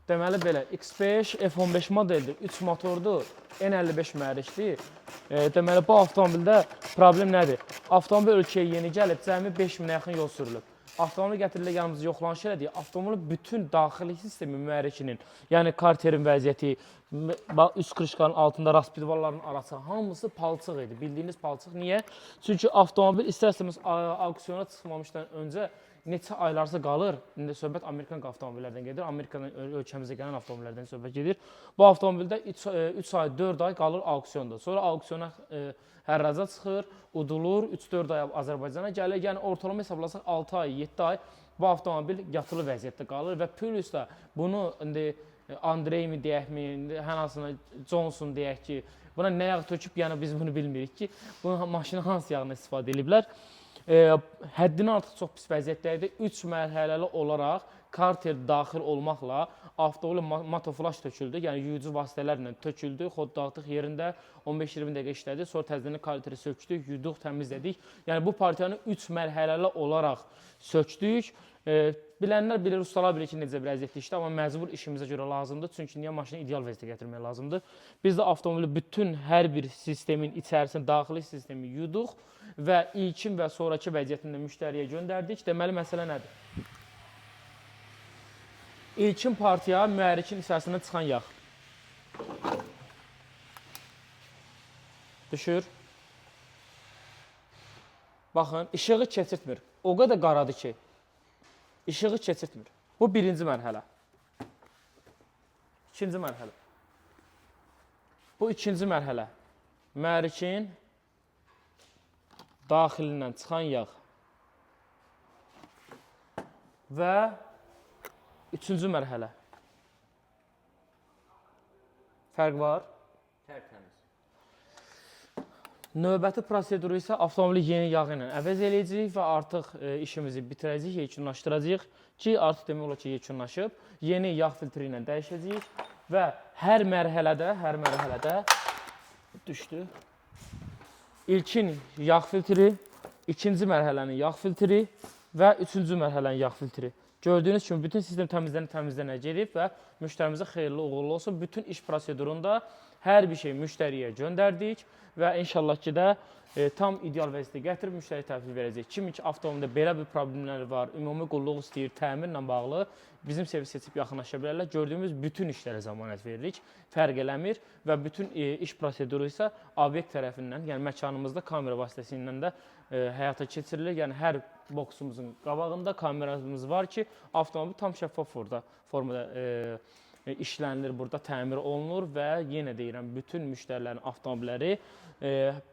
Deməli belə, X5 F15 modeldir, 3 motordur, N55 mühərrikdir. Deməli, bu avtomobildə problem nədir? Avtomobil ölkəyə yeni gəlib, cəmi 5000-ə yaxın yol sürülüb. Avtomobil gətirilib yanımızda yoxlanış elədik. Avtomobilin bütün daxili sistemi mühərrikinin, yəni karterin vəziyyəti, üst krışkanın altında raspidvalların arası hamısı palçıq idi. Bildiyiniz palçıq. Niyə? Çünki avtomobil istərsəmiz auksiyona çıxmamışdan öncə neçə aylarsa qalır. İndi söhbət Amerikan avtomobillərdən gedir. Amerikadan ölkəmizə gələn avtomobillərdən söhbət gedir. Bu avtomobildə 3 ay, 4 ay qalır auksiyonda. Sonra auksiyona hərraca çıxır, udulur, 3-4 ay Azərbaycana gəlir. Yəni ortalama hesablasaq 6 ay, 7 ay bu avtomobil yatılı vəziyyətdə qalır və plus da bunu indi Andrey mi deyəkmi, hansına Johnson deyək ki, buna nə yağ töküb, yəni biz bunu bilmirik ki, bu maşını hansı yağını istifadə ediblər. Həddindən artıq çox pis vəziyyətdə idi. 3 mərhələli olaraq karter daxil olmaqla avtomobil matoflaş töküldü. Yəni yuyucu vasitələrlə töküldü. Xod dağıtdıq yerində 15-20 dəqiqə işlədi. Sonra təzədən karteri sökdük, yuyduq, təmizlədik. Yəni bu partiyanı 3 mərhələli olaraq sökdük. Bilənlər bilir, ustalar bilir ki, necə bir əziyyətli işdir, amma məcbur işimizə görə lazımdır. Çünki niyə maşını ideal vəziyyətə gətirmək lazımdır? Biz də avtomobili bütün hər bir sistemin içərisində daxili sistemi yuyduq və ilkin və sonraki vəziyyətində müştəriyə göndərdik. Deməli, məsələ nədir? İlkin partiya mühərrikin içərisindən çıxan yağ. Düşür. Baxın, işığı keçirtmir. O qədər qaradır ki, işığı keçirtmir. Bu birinci mərhələ. İkinci mərhələ. Bu ikinci mərhələ. Mühərrikin daxilindən çıxan yağ. Və üçüncü mərhələ. Fərq var? Tərtəmiz. Növbəti proseduru isə avtomobili yeni yağ ilə əvəz eləyəcəyik və artıq işimizi bitirəcəyik, yekunlaşdıracağıq ki, artıq demək olar ki, yekunlaşıb. Yeni yağ filtri ilə dəyişəcəyik və hər mərhələdə düşdü. İlkin yağ filtri, ikinci mərhələnin yağ filtri və üçüncü mərhələnin yağ filtri. Gördüyünüz kimi bütün sistem təmizlənə gedib və müştərimizə xeyirli uğurlu olsun. Bütün iş prosedurunda hər bir şey müştəriyə göndərdik və inşallah ki də tam ideal vəziyyətə gətirib müştəri təhvil verəcək. Kimi ki, avtomobildə belə bir problemlər var, ümumi qulluq istəyir, təmirlə bağlı bizim servis seçib yaxınlaşa bilərlər. Gördüyümüz bütün işlərə zəmanət veririk, fərq eləmir və bütün iş proseduru isə obyekt tərəfindən, yəni məkanımızda kamera vasitəsilə də həyata keçirilir. Yəni hər boksumuzun qabağında kameramız var ki, avtomobil tam şəffaf formada işlənilir, burada təmir olunur və yenə deyirəm, bütün müştərilərin avtomobilləri,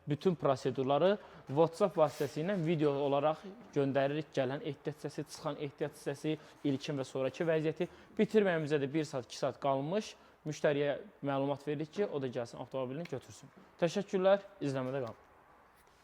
bütün prosedurları WhatsApp vasitəsilə video olaraq göndəririk. Gələn ehtiyat hissəsi, çıxan ehtiyat hissəsi, ilkin və sonraki vəziyyəti. Bitirməyimizə də 1 saat, 2 saat qalmış. Müştəriyə məlumat veririk ki, o da gəlsin avtomobilini götürsün. Təşəkkürlər, izləmədə qalın.